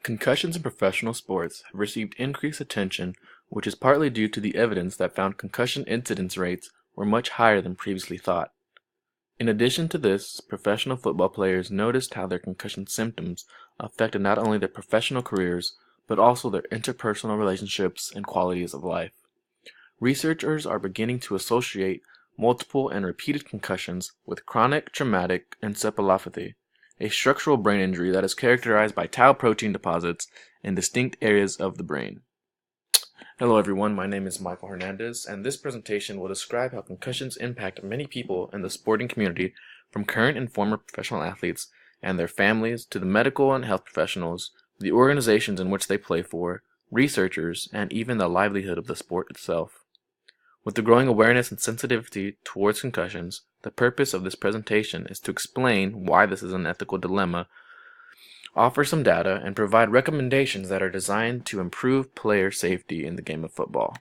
Concussions in professional sports have received increased attention, which is partly due to the evidence that found concussion incidence rates were much higher than previously thought. In addition to this, professional football players noticed how their concussion symptoms affected not only their professional careers, but also their interpersonal relationships and qualities of life. Researchers are beginning to associate multiple and repeated concussions with chronic traumatic encephalopathy, a structural brain injury that is characterized by tau protein deposits in distinct areas of the brain. Hello everyone, my name is Michael Hernandez, and this presentation will describe how concussions impact many people in the sporting community, from current and former professional athletes and their families to the medical and health professionals, the organizations in which they play for, researchers, and even the livelihood of the sport itself. With the growing awareness and sensitivity towards concussions, the purpose of this presentation is to explain why this is an ethical dilemma, offer some data, and provide recommendations that are designed to improve player safety in the game of football.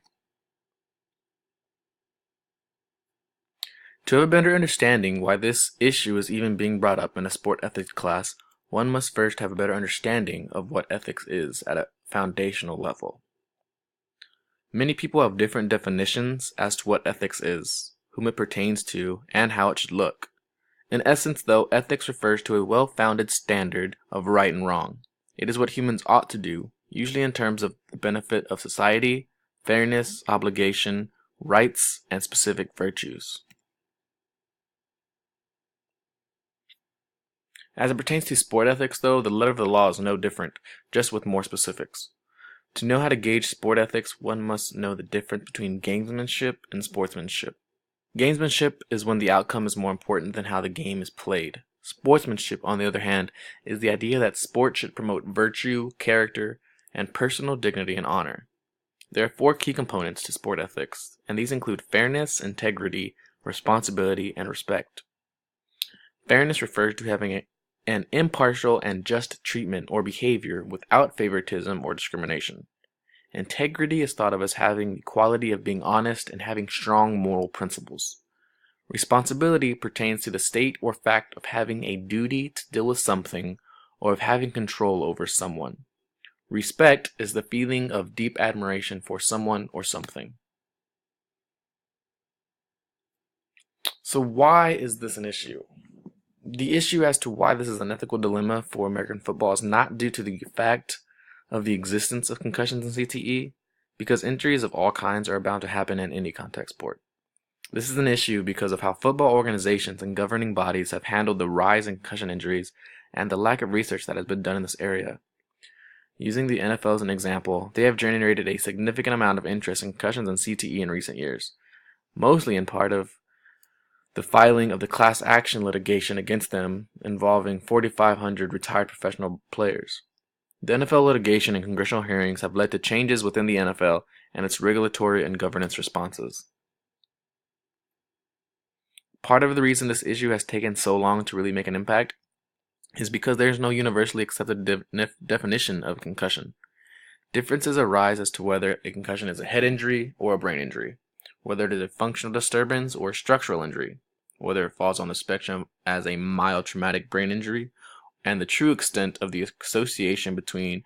To have a better understanding why this issue is even being brought up in a sport ethics class, one must first have a better understanding of what ethics is at a foundational level. Many people have different definitions as to what ethics is, whom it pertains to, and how it should look. In essence, though, ethics refers to a well-founded standard of right and wrong. It is what humans ought to do, usually in terms of the benefit of society, fairness, obligation, rights, and specific virtues. As it pertains to sport ethics, though, the letter of the law is no different, just with more specifics. To know how to gauge sport ethics, one must know the difference between gamesmanship and sportsmanship. Gamesmanship is when the outcome is more important than how the game is played. Sportsmanship, on the other hand, is the idea that sport should promote virtue, character, and personal dignity and honor. There are 4 key components to sport ethics, and these include fairness, integrity, responsibility, and respect. Fairness refers to having an impartial and just treatment or behavior without favoritism or discrimination. Integrity is thought of as having the quality of being honest and having strong moral principles. Responsibility pertains to the state or fact of having a duty to deal with something or of having control over someone. Respect is the feeling of deep admiration for someone or something. So why is this an issue? The issue as to why this is an ethical dilemma for American football is not due to the fact of the existence of concussions in CTE, because injuries of all kinds are bound to happen in any contact sport. This is an issue because of how football organizations and governing bodies have handled the rise in concussion injuries and the lack of research that has been done in this area. Using the NFL as an example, they have generated a significant amount of interest in concussions and CTE in recent years, mostly in part of the filing of the class action litigation against them involving 4,500 retired professional players. The NFL litigation and congressional hearings have led to changes within the NFL and its regulatory and governance responses. Part of the reason this issue has taken so long to really make an impact is because there is no universally accepted definition of concussion. Differences arise as to whether a concussion is a head injury or a brain injury, whether it is a functional disturbance or a structural injury, whether it falls on the spectrum as a mild traumatic brain injury, and the true extent of the association between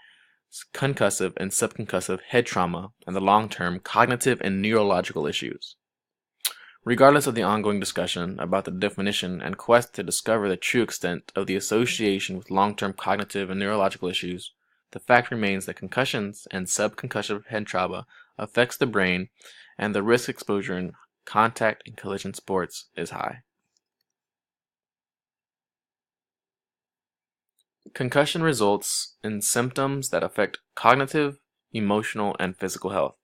concussive and subconcussive head trauma and the long-term cognitive and neurological issues. Regardless of the ongoing discussion about the definition and quest to discover the true extent of the association with long-term cognitive and neurological issues, the fact remains that concussions and subconcussive head trauma affects the brain, and the risk exposure in contact and collision sports is high. Concussion results in symptoms that affect cognitive, emotional, and physical health.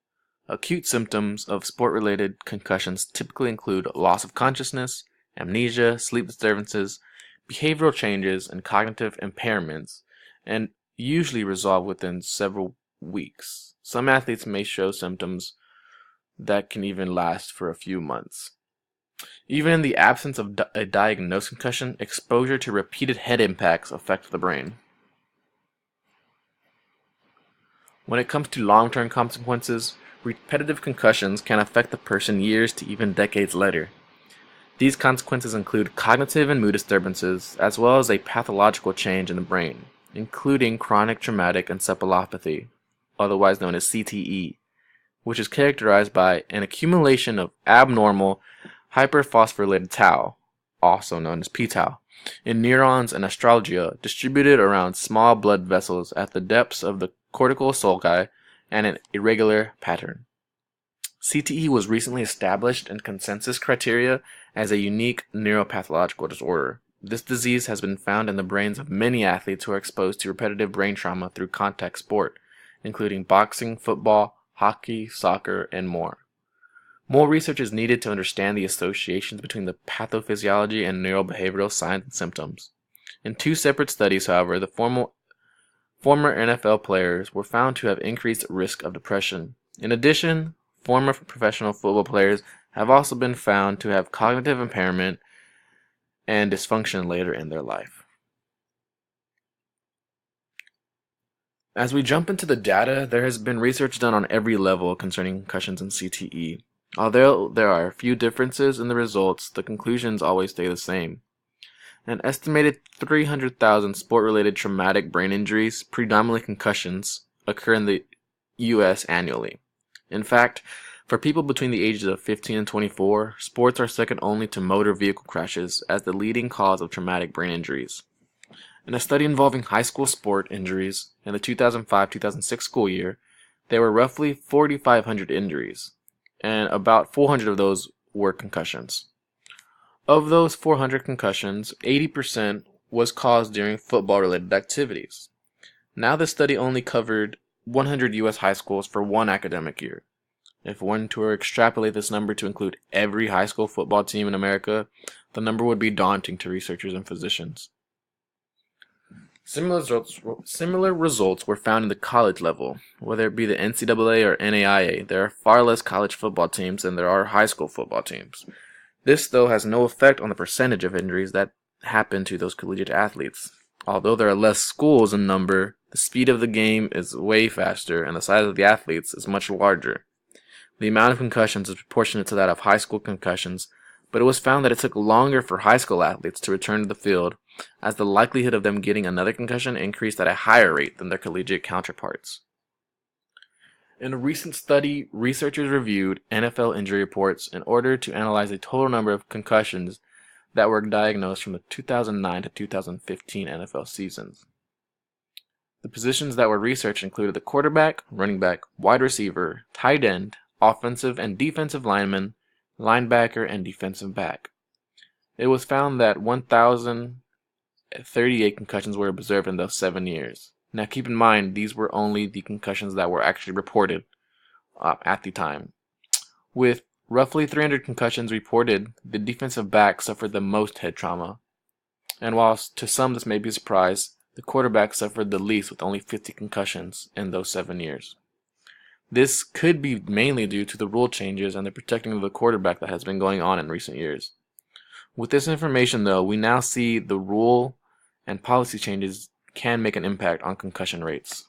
Acute symptoms of sport-related concussions typically include loss of consciousness, amnesia, sleep disturbances, behavioral changes, and cognitive impairments, and usually resolve within several weeks. Some athletes may show symptoms that can even last for a few months. Even in the absence of a diagnosed concussion, exposure to repeated head impacts affects the brain. When it comes to long-term consequences, repetitive concussions can affect the person years to even decades later. These consequences include cognitive and mood disturbances, as well as a pathological change in the brain. including chronic traumatic encephalopathy, otherwise known as CTE, which is characterized by an accumulation of abnormal hyperphosphorylated tau, also known as p-tau, in neurons and astrologia distributed around small blood vessels at the depths of the cortical sulci and an irregular pattern. CTE was recently established in consensus criteria as a unique neuropathological disorder. This disease has been found in the brains of many athletes who are exposed to repetitive brain trauma through contact sport, including boxing, football, hockey, soccer, and more. More research is needed to understand the associations between the pathophysiology and neurobehavioral signs and symptoms. In two separate studies, however, the former NFL players were found to have increased risk of depression. In addition, former professional football players have also been found to have cognitive impairment and dysfunction later in their life. As we jump into the data, there has been research done on every level concerning concussions and CTE. Although there are a few differences in the results, the conclusions always stay the same. An estimated 300,000 sport-related traumatic brain injuries, predominantly concussions, occur in the U.S. annually. In fact, for people between the ages of 15 and 24, sports are second only to motor vehicle crashes as the leading cause of traumatic brain injuries. In a study involving high school sport injuries in the 2005-2006 school year, there were roughly 4,500 injuries, and about 400 of those were concussions. Of those 400 concussions, 80% was caused during football-related activities. Now this study only covered 100 U.S. high schools for one academic year. If one were to extrapolate this number to include every high school football team in America, the number would be daunting to researchers and physicians. Similar results were found in the college level. Whether it be the NCAA or NAIA, there are far less college football teams than there are high school football teams. This, though, has no effect on the percentage of injuries that happen to those collegiate athletes. Although there are less schools in number, the speed of the game is way faster and the size of the athletes is much larger. The amount of concussions is proportionate to that of high school concussions, but it was found that it took longer for high school athletes to return to the field, as the likelihood of them getting another concussion increased at a higher rate than their collegiate counterparts. In a recent study, researchers reviewed NFL injury reports in order to analyze the total number of concussions that were diagnosed from the 2009 to 2015 NFL seasons. The positions that were researched included the quarterback, running back, wide receiver, tight end, offensive and defensive lineman, linebacker, and defensive back. It was found that 1,038 concussions were observed in those 7 years. Now keep in mind, these were only the concussions that were actually reported at the time. With roughly 300 concussions reported, the defensive back suffered the most head trauma. And whilst to some this may be a surprise, the quarterback suffered the least with only 50 concussions in those 7 years. This could be mainly due to the rule changes and the protecting of the quarterback that has been going on in recent years. With this information, though, we now see the rule and policy changes can make an impact on concussion rates.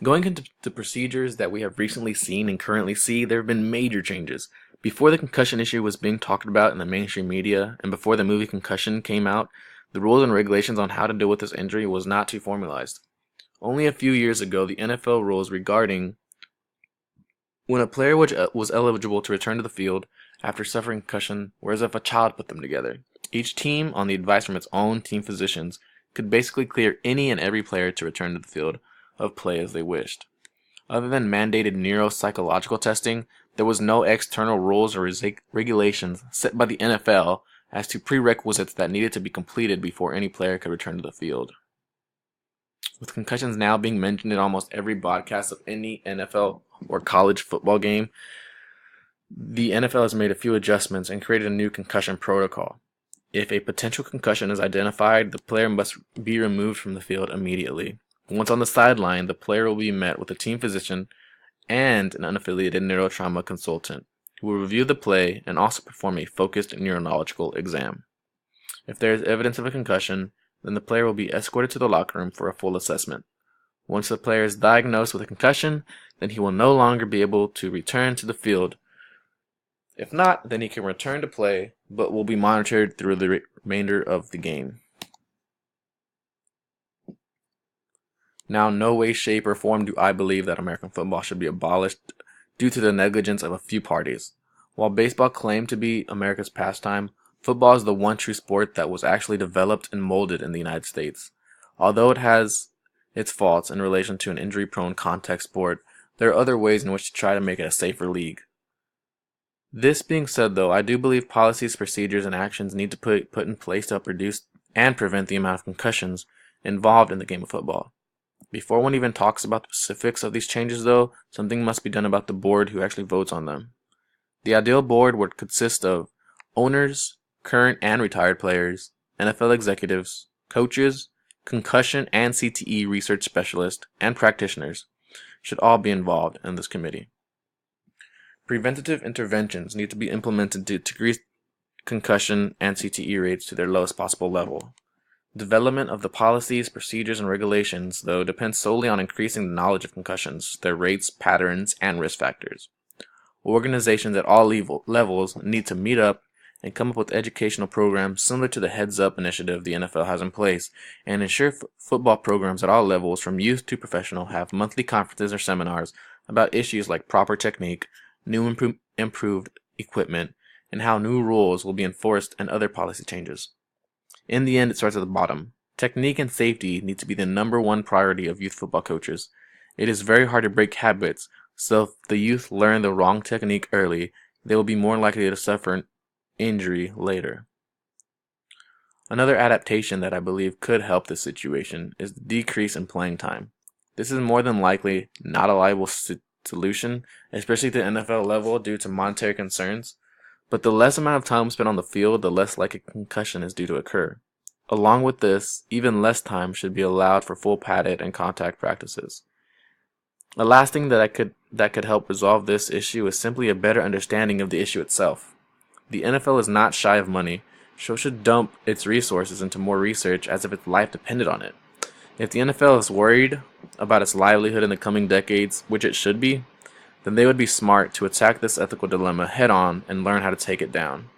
Going into the procedures that we have recently seen and currently see, there have been major changes. Before the concussion issue was being talked about in the mainstream media, and before the movie Concussion came out, the rules and regulations on how to deal with this injury was not too formalized. Only a few years ago, the NFL rules regarding when a player was eligible to return to the field after suffering concussion were as if a child put them together. Each team, on the advice from its own team physicians, could basically clear any and every player to return to the field of play as they wished. Other than mandated neuropsychological testing, there was no external rules or regulations set by the NFL as to prerequisites that needed to be completed before any player could return to the field. With concussions now being mentioned in almost every broadcast of any NFL or college football game, the NFL has made a few adjustments and created a new concussion protocol. If a potential concussion is identified, the player must be removed from the field immediately. Once on the sideline, the player will be met with a team physician and an unaffiliated neurotrauma consultant who will review the play and also perform a focused neurological exam. If there is evidence of a concussion, then the player will be escorted to the locker room for a full assessment. Once the player is diagnosed with a concussion, then he will no longer be able to return to the field. If not, then he can return to play but will be monitored through the remainder of the game. Now, no way, shape, or form do I believe that American football should be abolished due to the negligence of a few parties. While baseball claimed to be America's pastime, football is the one true sport that was actually developed and molded in the United States. Although it has its faults in relation to an injury-prone contact sport, there are other ways in which to try to make it a safer league. This being said, though, I do believe policies, procedures, and actions need to put in place to help reduce and prevent the amount of concussions involved in the game of football. Before one even talks about the specifics of these changes, though, something must be done about the board who actually votes on them. The ideal board would consist of owners, current and retired players, NFL executives, coaches, concussion and CTE research specialists, and practitioners should all be involved in this committee. Preventative interventions need to be implemented to decrease concussion and CTE rates to their lowest possible level. Development of the policies, procedures, and regulations, though, depends solely on increasing the knowledge of concussions, their rates, patterns, and risk factors. Organizations at all levels need to meet up and come up with educational programs similar to the Heads Up initiative the NFL has in place, and ensure football programs at all levels, from youth to professional, have monthly conferences or seminars about issues like proper technique, new improved equipment, and how new rules will be enforced and other policy changes. In the end, it starts at the bottom. Technique and safety need to be the #1 priority of youth football coaches. It is very hard to break habits, so if the youth learn the wrong technique early, they will be more likely to suffer an injury later. Another adaptation that I believe could help this situation is the decrease in playing time. This is more than likely not a liable solution, especially at the NFL level due to monetary concerns, but the less amount of time spent on the field, the less likely concussion is due to occur. Along with this, even less time should be allowed for full padded and contact practices. The last thing that could help resolve this issue is simply a better understanding of the issue itself. The NFL is not shy of money, so it should dump its resources into more research as if its life depended on it. If the NFL is worried about its livelihood in the coming decades, which it should be, then they would be smart to attack this ethical dilemma head on and learn how to take it down.